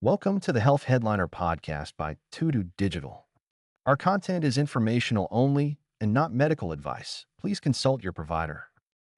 Welcome to the Health Headliner podcast by Tudu Digital. Our content is informational only and not medical advice. Please consult your provider.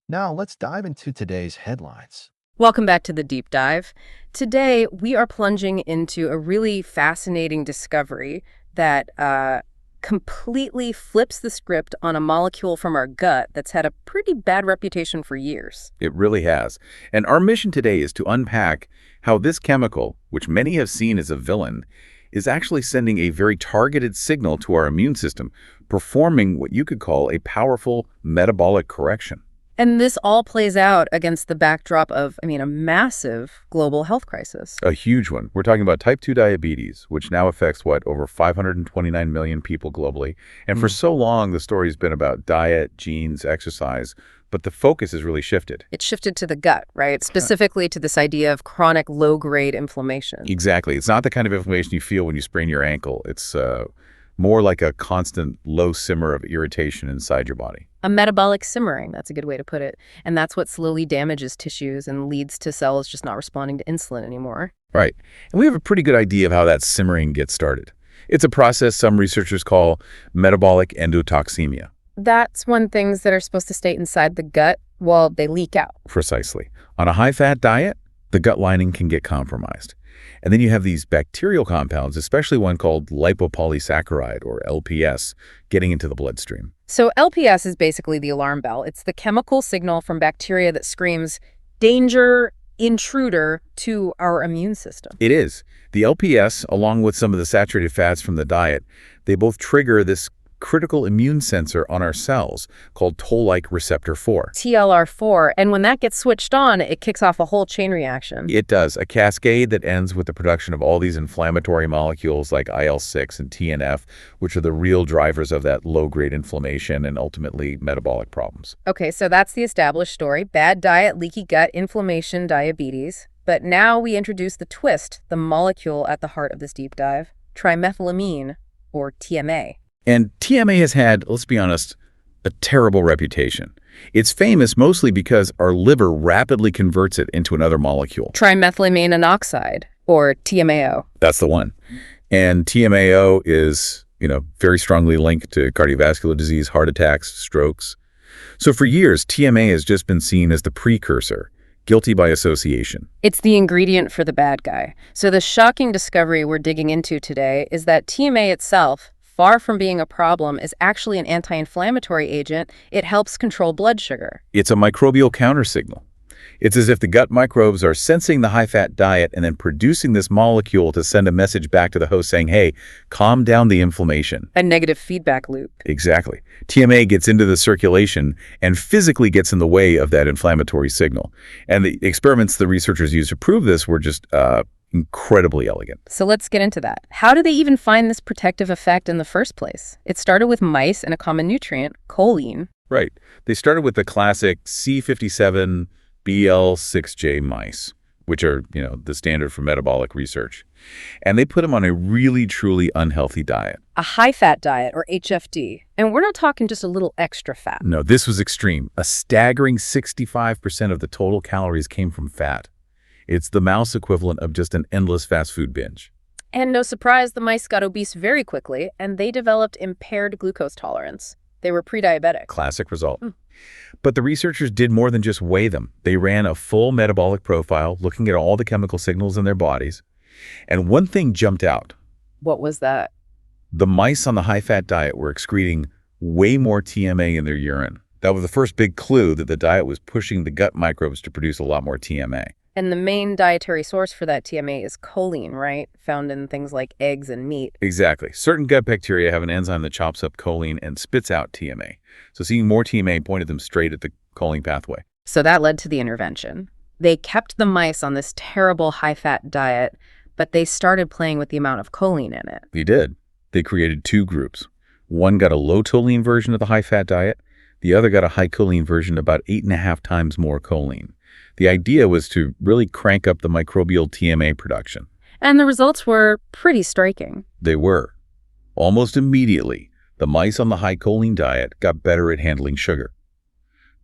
Now, let's dive into today's headlines. Welcome back to the deep dive. Today, we are plunging into a really fascinating discovery that completely flips the script on a molecule from our gut that's had a pretty bad reputation for years. It really has. And our mission today is to unpack how this chemical, which many have seen as a villain, is actually sending a very targeted signal to our immune system, performing what you could call a powerful metabolic correction. And this all plays out against the backdrop of, a massive global health crisis. A huge one. We're talking about type 2 diabetes, which now affects, over 529 million people globally. And for so long, the story's been about diet, genes, exercise, but the focus has really shifted. It shifted to the gut, right? Specifically to this idea of chronic low-grade inflammation. Exactly. It's not the kind of inflammation you feel when you sprain your ankle. It's more like a constant low simmer of irritation inside your body. A metabolic simmering, that's a good way to put it. And that's what slowly damages tissues and leads to cells just not responding to insulin anymore. Right. And we have a pretty good idea of how that simmering gets started. It's a process some researchers call metabolic endotoxemia. That's when things that are supposed to stay inside the gut, they leak out. Precisely. On a high-fat diet, the gut lining can get compromised. And then you have these bacterial compounds, especially one called lipopolysaccharide, or LPS, getting into the bloodstream. So LPS is basically the alarm bell. It's the chemical signal from bacteria that screams, danger, intruder, to our immune system. It is. The LPS, along with some of the saturated fats from the diet, they both trigger this critical immune sensor on our cells called toll-like receptor 4. TLR4, and when that gets switched on, it kicks off a whole chain reaction. It does, a cascade that ends with the production of all these inflammatory molecules like IL-6 and TNF, which are the real drivers of that low-grade inflammation and ultimately metabolic problems. Okay, so that's the established story. Bad diet, leaky gut, inflammation, diabetes. But now we introduce the twist, the molecule at the heart of this deep dive, trimethylamine, or TMA. And TMA has had, let's be honest, a terrible reputation. It's famous mostly because our liver rapidly converts it into another molecule. Trimethylamine oxide, or TMAO. That's the one. And TMAO is, very strongly linked to cardiovascular disease, heart attacks, strokes. So for years, TMA has just been seen as the precursor, guilty by association. It's the ingredient for the bad guy. So the shocking discovery we're digging into today is that TMA itself, far from being a problem, is actually an anti-inflammatory agent. It helps control blood sugar. It's a microbial countersignal. It's as if the gut microbes are sensing the high-fat diet and then producing this molecule to send a message back to the host saying, hey, calm down the inflammation. A negative feedback loop. Exactly. TMA gets into the circulation and physically gets in the way of that inflammatory signal. And the experiments the researchers used to prove this were just incredibly elegant. So let's get into that. How do they even find this protective effect in the first place? It started with mice and a common nutrient, choline. Right. They started with the classic C57BL6J mice, which are, the standard for metabolic research. And they put them on a really, truly unhealthy diet. A high-fat diet, or HFD. And we're not talking just a little extra fat. No, this was extreme. A staggering 65% of the total calories came from fat. It's the mouse equivalent of just an endless fast food binge. And no surprise, the mice got obese very quickly, and they developed impaired glucose tolerance. They were pre-diabetic. Classic result. But the researchers did more than just weigh them. They ran a full metabolic profile, looking at all the chemical signals in their bodies. And one thing jumped out. What was that? The mice on the high-fat diet were excreting way more TMA in their urine. That was the first big clue that the diet was pushing the gut microbes to produce a lot more TMA. And the main dietary source for that TMA is choline, right? Found in things like eggs and meat. Exactly. Certain gut bacteria have an enzyme that chops up choline and spits out TMA. So seeing more TMA pointed them straight at the choline pathway. So that led to the intervention. They kept the mice on this terrible high-fat diet, but they started playing with the amount of choline in it. They did. They created two groups. One got a low-choline version of the high-fat diet. The other got a high-choline version, about 8.5 times more choline. The idea was to really crank up the microbial TMA production. And the results were pretty striking. They were. Almost immediately, the mice on the high choline diet got better at handling sugar.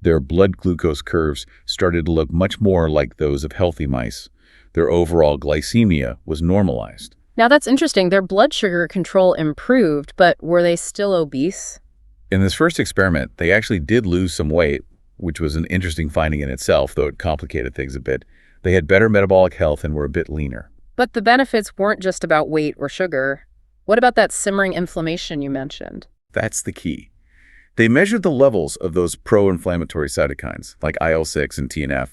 Their blood glucose curves started to look much more like those of healthy mice. Their overall glycemia was normalized. Now that's interesting. Their blood sugar control improved, but were they still obese? In this first experiment, they actually did lose some weight, which was an interesting finding in itself, though it complicated things a bit. They had better metabolic health and were a bit leaner. But the benefits weren't just about weight or sugar. What about that simmering inflammation you mentioned? That's the key. They measured the levels of those pro-inflammatory cytokines, like IL-6 and TNF,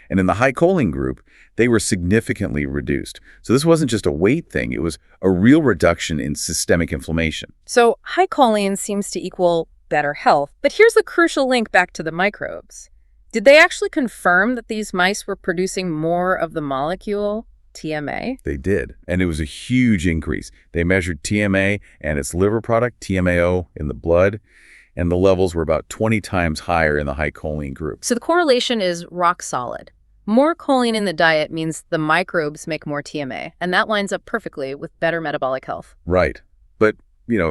and in the high-choline group, they were significantly reduced. So this wasn't just a weight thing, it was a real reduction in systemic inflammation. So high choline seems to equal better health. But here's the crucial link back to the microbes. Did they actually confirm that these mice were producing more of the molecule, TMA? They did, and it was a huge increase. They measured TMA and its liver product, TMAO, in the blood, and the levels were about 20 times higher in the high choline group. So the correlation is rock solid. More choline in the diet means the microbes make more TMA, and that lines up perfectly with better metabolic health. Right. But,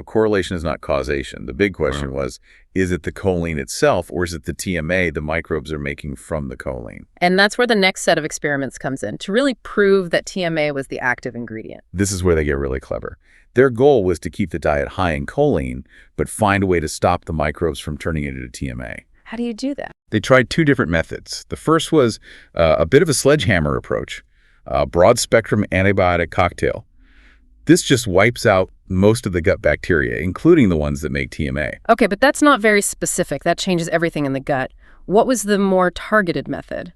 correlation is not causation. The big question was, is it the choline itself, or is it the TMA the microbes are making from the choline? And that's where the next set of experiments comes in, to really prove that TMA was the active ingredient. This is where they get really clever. Their goal was to keep the diet high in choline, but find a way to stop the microbes from turning it into TMA. How do you do that? They tried two different methods. The first was a bit of a sledgehammer approach, a broad-spectrum antibiotic cocktail. This just wipes out most of the gut bacteria, including the ones that make TMA. Okay, but that's not very specific. That changes everything in the gut. What was the more targeted method?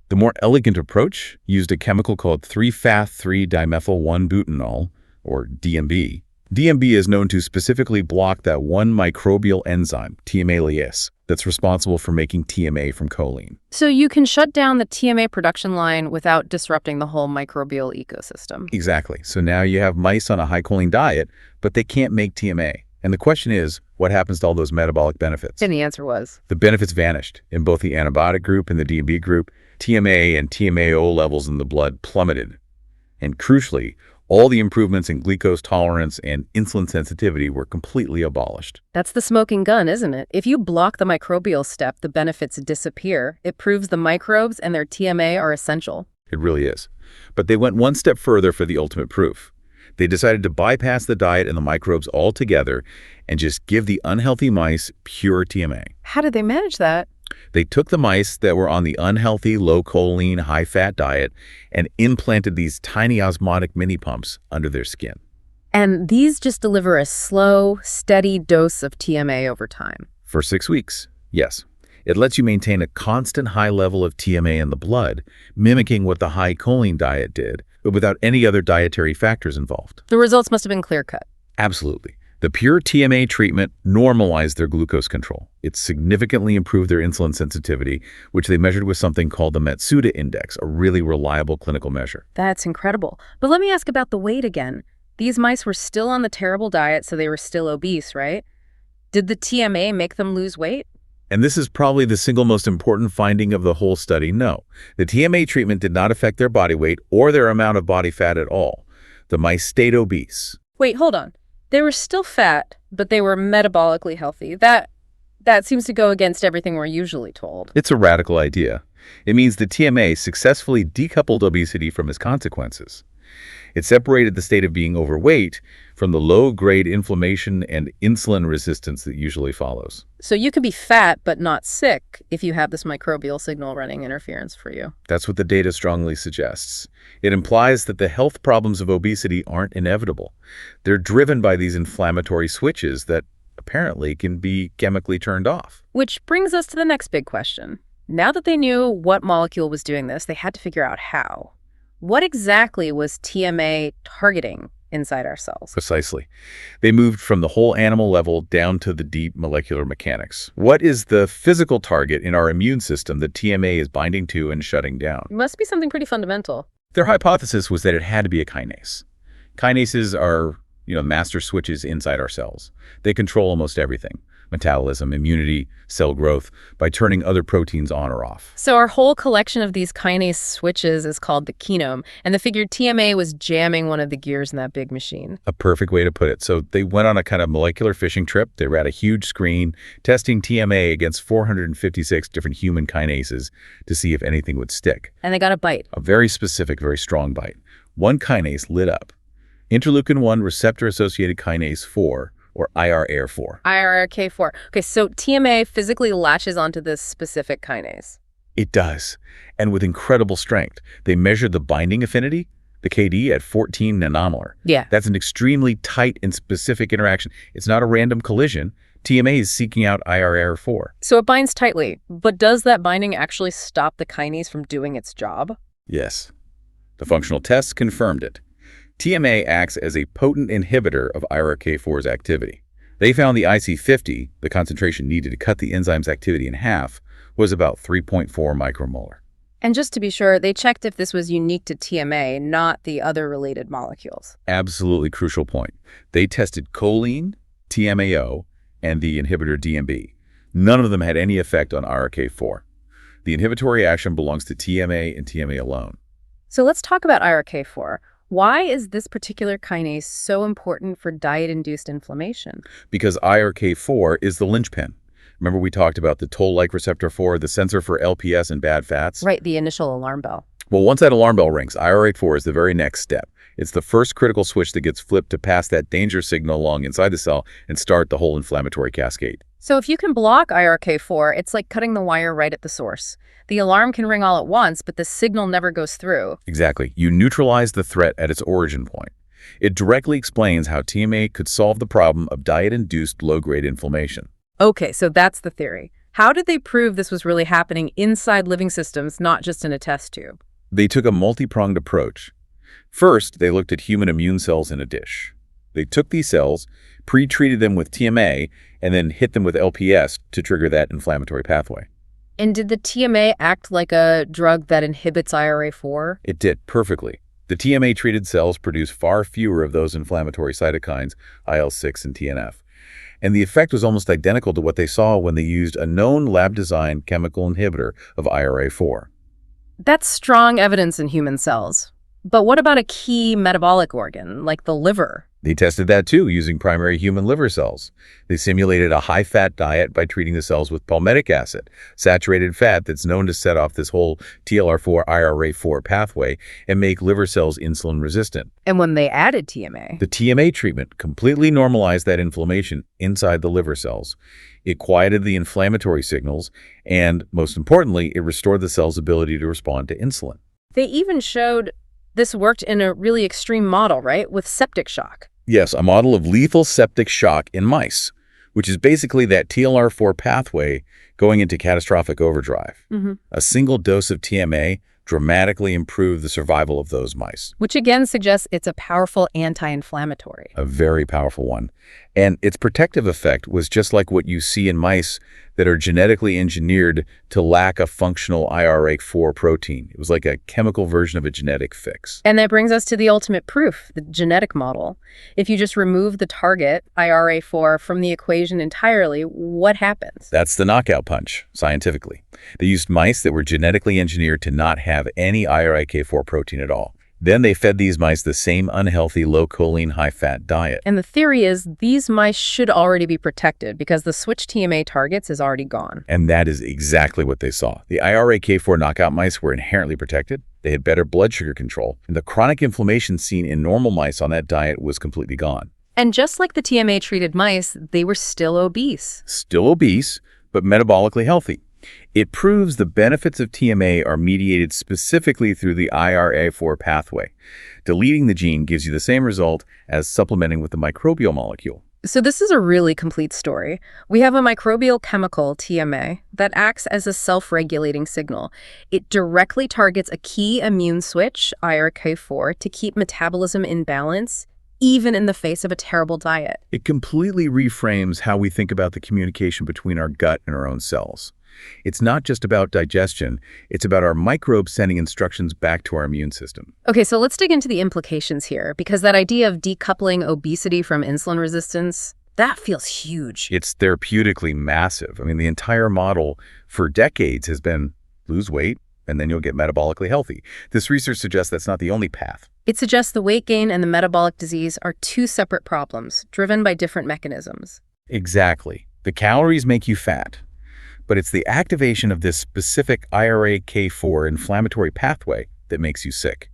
The more elegant approach used a chemical called 3-Phtha-3-dimethyl-1-butanol, or DMB. DMB is known to specifically block that one microbial enzyme, TMAO, that's responsible for making TMA from choline. So you can shut down the TMA production line without disrupting the whole microbial ecosystem. Exactly. So now you have mice on a high choline diet, but they can't make TMA. And the question is, what happens to all those metabolic benefits? And the answer was? The benefits vanished. In both the antibiotic group and the DMB group, TMA and TMAO levels in the blood plummeted. And crucially, all the improvements in glucose tolerance and insulin sensitivity were completely abolished. That's the smoking gun, isn't it? If you block the microbial step, the benefits disappear. It proves the microbes and their TMA are essential. It really is. But they went one step further for the ultimate proof. They decided to bypass the diet and the microbes altogether and just give the unhealthy mice pure TMA. How did they manage that? They took the mice that were on the unhealthy, low-choline, high-fat diet and implanted these tiny osmotic mini-pumps under their skin. And these just deliver a slow, steady dose of TMA over time. For 6 weeks, yes. It lets you maintain a constant high level of TMA in the blood, mimicking what the high-choline diet did, but without any other dietary factors involved. The results must have been clear-cut. Absolutely. The pure TMA treatment normalized their glucose control. It significantly improved their insulin sensitivity, which they measured with something called the Matsuda Index, a really reliable clinical measure. That's incredible. But let me ask about the weight again. These mice were still on the terrible diet, so they were still obese, right? Did the TMA make them lose weight? And this is probably the single most important finding of the whole study. No, the TMA treatment did not affect their body weight or their amount of body fat at all. The mice stayed obese. Wait, hold on. They were still fat, but they were metabolically healthy. That seems to go against everything we're usually told. It's a radical idea. It means the TMA successfully decoupled obesity from its consequences. It separated the state of being overweight from the low-grade inflammation and insulin resistance that usually follows. So you can be fat but not sick if you have this microbial signal running interference for you. That's what the data strongly suggests. It implies that the health problems of obesity aren't inevitable. They're driven by these inflammatory switches that apparently can be chemically turned off. Which brings us to the next big question. Now that they knew what molecule was doing this, they had to figure out how. What exactly was TMA targeting inside our cells? Precisely. They moved from the whole animal level down to the deep molecular mechanics. What is the physical target in our immune system that TMA is binding to and shutting down? It must be something pretty fundamental. Their hypothesis was that it had to be a kinase. Kinases are, master switches inside our cells. They control almost everything. metabolism, immunity, cell growth, by turning other proteins on or off. So our whole collection of these kinase switches is called the kinome, and they figured TMA was jamming one of the gears in that big machine. A perfect way to put it. So they went on a kind of molecular fishing trip. They were at a huge screen testing TMA against 456 different human kinases to see if anything would stick. And they got a bite. A very specific, very strong bite. One kinase lit up. Interleukin-1 receptor-associated kinase 4, or IRAR4. IRK4. Okay, so TMA physically latches onto this specific kinase. It does, and with incredible strength. They measured the binding affinity, the KD, at 14 nanomolar. Yeah. That's an extremely tight and specific interaction. It's not a random collision. TMA is seeking out IRAR4. So it binds tightly, but does that binding actually stop the kinase from doing its job? Yes. The functional tests confirmed it. TMA acts as a potent inhibitor of IRK4's activity. They found the IC50, the concentration needed to cut the enzyme's activity in half, was about 3.4 micromolar. And just to be sure, they checked if this was unique to TMA, not the other related molecules. Absolutely crucial point. They tested choline, TMAO, and the inhibitor DMB. None of them had any effect on IRK4. The inhibitory action belongs to TMA and TMA alone. So let's talk about IRK4. Why is this particular kinase so important for diet-induced inflammation? Because IRK4 is the linchpin. Remember we talked about the toll-like receptor 4, the sensor for LPS and bad fats? Right, the initial alarm bell. Well, once that alarm bell rings, IRK4 is the very next step. It's the first critical switch that gets flipped to pass that danger signal along inside the cell and start the whole inflammatory cascade. So if you can block IRK4, it's like cutting the wire right at the source. The alarm can ring all at once, but the signal never goes through. Exactly. You neutralize the threat at its origin point. It directly explains how TMA could solve the problem of diet-induced low-grade inflammation. Okay, so that's the theory. How did they prove this was really happening inside living systems, not just in a test tube? They took a multi-pronged approach. First, they looked at human immune cells in a dish. They took these cells, pre-treated them with TMA, and then hit them with LPS to trigger that inflammatory pathway. And did the TMA act like a drug that inhibits IRA4? It did perfectly. The TMA-treated cells produce far fewer of those inflammatory cytokines, IL-6 and TNF. And the effect was almost identical to what they saw when they used a known lab-designed chemical inhibitor of IRA4. That's strong evidence in human cells. But what about a key metabolic organ, like the liver? They tested that too, using primary human liver cells. They simulated a high-fat diet by treating the cells with palmitic acid, saturated fat that's known to set off this whole TLR4 IRA4 pathway and make liver cells insulin resistant. And when they added TMA? The TMA treatment completely normalized that inflammation inside the liver cells. It quieted the inflammatory signals, and most importantly, it restored the cell's ability to respond to insulin. They even showed this worked in a really extreme model, right? With septic shock. Yes, a model of lethal septic shock in mice, which is basically that TLR4 pathway going into catastrophic overdrive. A single dose of TMA dramatically improved the survival of those mice. Which again suggests it's a powerful anti-inflammatory. A very powerful one. And its protective effect was just like what you see in mice that are genetically engineered to lack a functional IRA4 protein. It was like a chemical version of a genetic fix. And that brings us to the ultimate proof, the genetic model. If you just remove the target, IRA4, from the equation entirely, what happens? That's the knockout punch, scientifically. They used mice that were genetically engineered to not have any IRK4 protein at all. Then they fed these mice the same unhealthy, low-choline, high-fat diet. And the theory is these mice should already be protected because the switch TMA targets is already gone. And that is exactly what they saw. The IRK4 knockout mice were inherently protected. They had better blood sugar control. And the chronic inflammation seen in normal mice on that diet was completely gone. And just like the TMA-treated mice, they were still obese. Still obese, but metabolically healthy. It proves the benefits of TMA are mediated specifically through the IRA4 pathway. Deleting the gene gives you the same result as supplementing with the microbial molecule. So this is a really complete story. We have a microbial chemical, TMA, that acts as a self-regulating signal. It directly targets a key immune switch, IRK4, to keep metabolism in balance, even in the face of a terrible diet. It completely reframes how we think about the communication between our gut and our own cells. It's not just about digestion, it's about our microbes sending instructions back to our immune system. Okay, so let's dig into the implications here, because that idea of decoupling obesity from insulin resistance, That feels huge. It's therapeutically massive. I mean, the entire model for decades has been lose weight, and then you'll get metabolically healthy. This research suggests that's not the only path. It suggests the weight gain and the metabolic disease are two separate problems, driven by different mechanisms. Exactly. The calories make you fat, but it's the activation of this specific IRAK4 inflammatory pathway that makes you sick.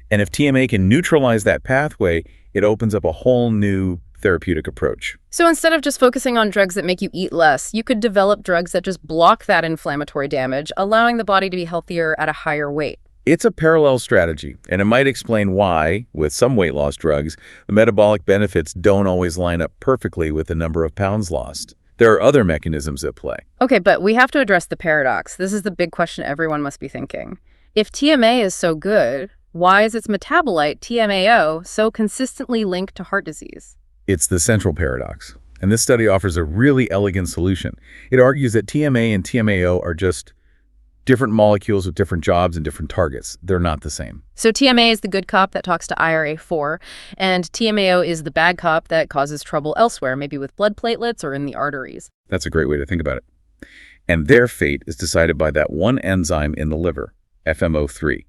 And if TMA can neutralize that pathway, it opens up a whole new therapeutic approach. So instead of just focusing on drugs that make you eat less, you could develop drugs that just block that inflammatory damage, allowing the body to be healthier at a higher weight. It's a parallel strategy, and it might explain why, with some weight loss drugs, the metabolic benefits don't always line up perfectly with the number of pounds lost. There are other mechanisms at play. Okay, but we have to address the paradox. This is the big question everyone must be thinking. If TMA is so good, why is its metabolite, TMAO, so consistently linked to heart disease? It's the central paradox, and this study offers a really elegant solution. It argues that TMA and TMAO are just different molecules with different jobs and different targets. They're not the same. So TMA is the good cop that talks to IRA4, and TMAO is the bad cop that causes trouble elsewhere, maybe with blood platelets or in the arteries. That's a great way to think about it. And their fate is decided by that one enzyme in the liver, FMO3,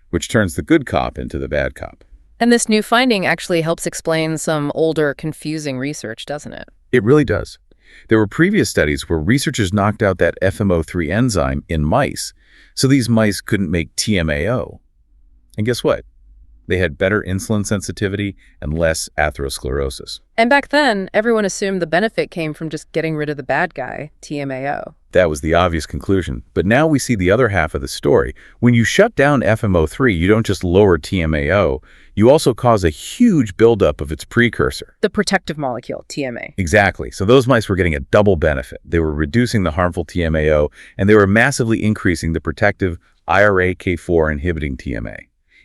which turns the good cop into the bad cop. And this new finding actually helps explain some older, confusing research, doesn't it? It really does. There were previous studies where researchers knocked out that FMO3 enzyme in mice, so these mice couldn't make TMAO. And guess what? They had better insulin sensitivity and less atherosclerosis. And back then, everyone assumed the benefit came from just getting rid of the bad guy, TMAO. That was the obvious conclusion. But now we see the other half of the story. When you shut down FMO3, you don't just lower TMAO, you also cause a huge buildup of its precursor. The protective molecule, TMA. Exactly. So those mice were getting a double benefit. They were reducing the harmful TMAO, and they were massively increasing the protective IRAK4 inhibiting TMA.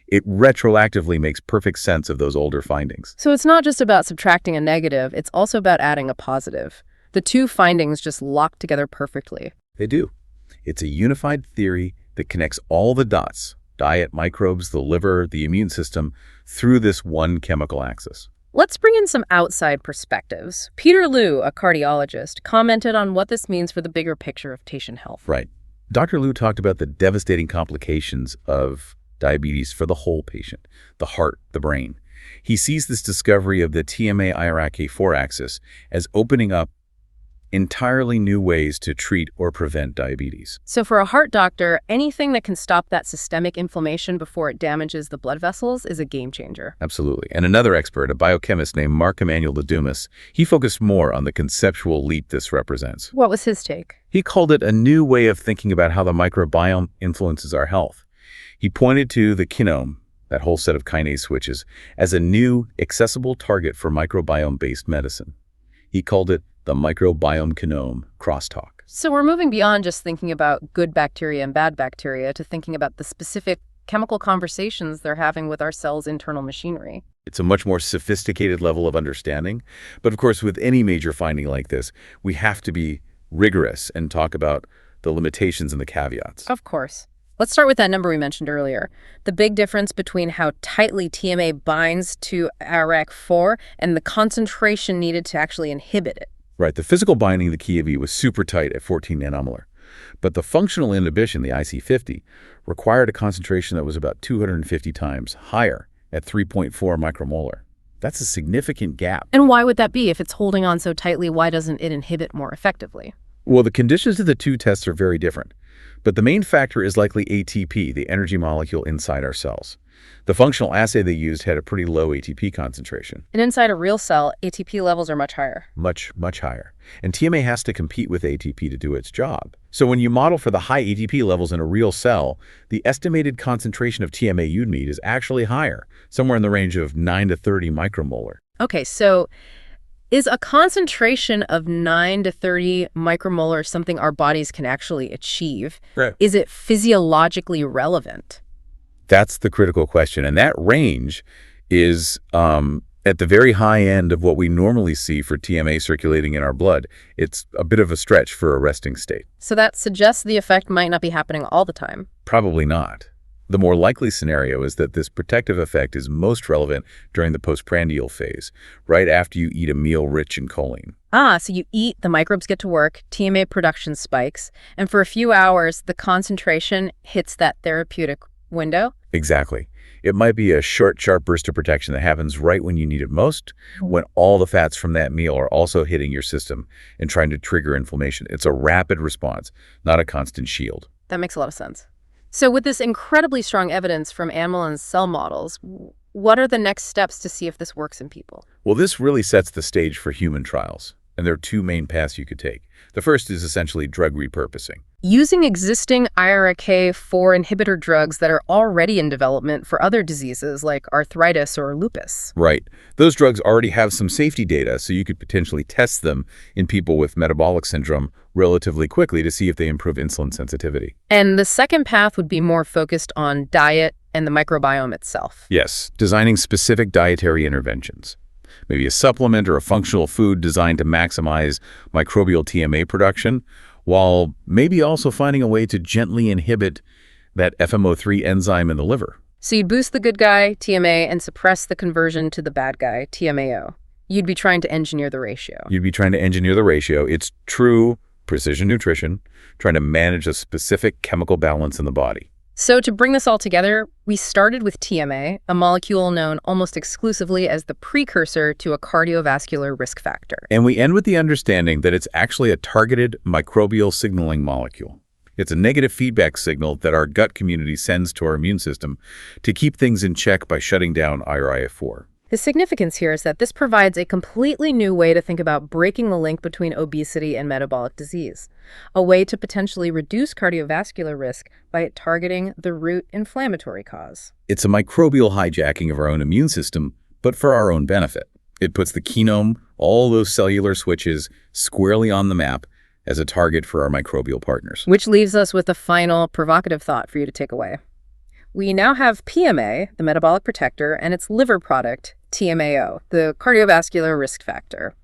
It retroactively makes perfect sense of those older findings. So it's not just about subtracting a negative, it's also about adding a positive. The two findings just lock together perfectly. They do. It's a unified theory that connects all the dots, diet, microbes, the liver, the immune system, through this one chemical axis. Let's bring in some outside perspectives. Peter Liu, a cardiologist, commented on what this means for the bigger picture of patient health. Right. Dr. Liu talked about the devastating complications of diabetes for the whole patient, the heart, the brain. He sees this discovery of the TMA-IRAK4 axis as opening up entirely new ways to treat or prevent diabetes. So for a heart doctor, anything that can stop that systemic inflammation before it damages the blood vessels is a game changer. Absolutely. And another expert, a biochemist named Marc-Emmanuel Ledumas, he focused more on the conceptual leap this represents. What was his take? He called it a new way of thinking about how the microbiome influences our health. He pointed to the kinome, that whole set of kinase switches, as a new, accessible target for microbiome-based medicine. He called it the Microbiome-Kinome crosstalk. So we're moving beyond just thinking about good bacteria and bad bacteria to thinking about the specific chemical conversations they're having with our cells' internal machinery. It's a much more sophisticated level of understanding. But of course, with any major finding like this, we have to be rigorous and talk about the limitations and the caveats. Of course. Let's start with that number we mentioned earlier. The big difference between how tightly TMA binds to IRAK4 and the concentration needed to actually inhibit it. Right. The physical binding of the key of E was super tight at 14 nanomolar. But the functional inhibition, the IC50, required a concentration that was about 250 times higher at 3.4 micromolar. That's a significant gap. And why would that be? If it's holding on so tightly, why doesn't it inhibit more effectively? Well, the conditions of the two tests are very different. But the main factor is likely ATP, the energy molecule inside our cells. The functional assay they used had a pretty low ATP concentration. And inside a real cell, ATP levels are much higher. Much, much higher. And TMA has to compete with ATP to do its job. So when you model for the high ATP levels in a real cell, the estimated concentration of TMA you'd need is actually higher, somewhere in the range of 9 to 30 micromolar. Okay, so is a concentration of 9 to 30 micromolar something our bodies can actually achieve? Right. Is it physiologically relevant? That's the critical question. And that range is at the very high end of what we normally see for TMA circulating in our blood. It's a bit of a stretch for a resting state. So that suggests the effect might not be happening all the time. Probably not. The more likely scenario is that this protective effect is most relevant during the postprandial phase, right after you eat a meal rich in choline. So you eat, the microbes get to work, TMA production spikes, and for a few hours, the concentration hits that therapeutic window? Exactly. It might be a short, sharp burst of protection that happens right when you need it most, when all the fats from that meal are also hitting your system and trying to trigger inflammation. It's a rapid response, not a constant shield. That makes a lot of sense. So with this incredibly strong evidence from animal and cell models, what are the next steps to see if this works in people? Well, this really sets the stage for human trials, and there are two main paths you could take. The first is essentially drug repurposing. Using existing IRK4 inhibitor drugs that are already in development for other diseases like arthritis or lupus. Right. Those drugs already have some safety data, so you could potentially test them in people with metabolic syndrome relatively quickly to see if they improve insulin sensitivity. And the second path would be more focused on diet and the microbiome itself. Yes, designing specific dietary interventions. Maybe a supplement or a functional food designed to maximize microbial TMA production, while maybe also finding a way to gently inhibit that FMO3 enzyme in the liver. So you'd boost the good guy, TMA, and suppress the conversion to the bad guy, TMAO. You'd be trying to engineer the ratio. You'd be trying to engineer the ratio. It's true precision nutrition, trying to manage a specific chemical balance in the body. So to bring this all together, we started with TMA, a molecule known almost exclusively as the precursor to a cardiovascular risk factor. And we end with the understanding that it's actually a targeted microbial signaling molecule. It's a negative feedback signal that our gut community sends to our immune system to keep things in check by shutting down IRF4. The significance here is that this provides a completely new way to think about breaking the link between obesity and metabolic disease, a way to potentially reduce cardiovascular risk by targeting the root inflammatory cause. It's a microbial hijacking of our own immune system, but for our own benefit. It puts the kinome, all those cellular switches, squarely on the map as a target for our microbial partners. Which leaves us with a final provocative thought for you to take away. We now have PMA, the metabolic protector, and its liver product, TMAO, the cardiovascular risk factor.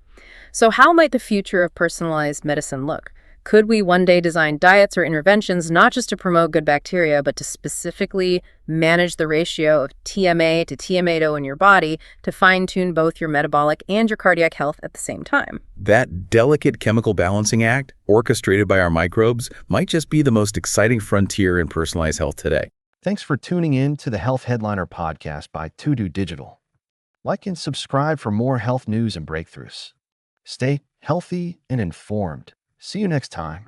So how might the future of personalized medicine look? Could we one day design diets or interventions not just to promote good bacteria, but to specifically manage the ratio of TMA to TMAO in your body to fine-tune both your metabolic and your cardiac health at the same time? That delicate chemical balancing act, orchestrated by our microbes, might just be the most exciting frontier in personalized health today. Thanks for tuning in to the Health Headliner podcast by To Digital. Like and subscribe for more health news and breakthroughs. Stay healthy and informed. See you next time.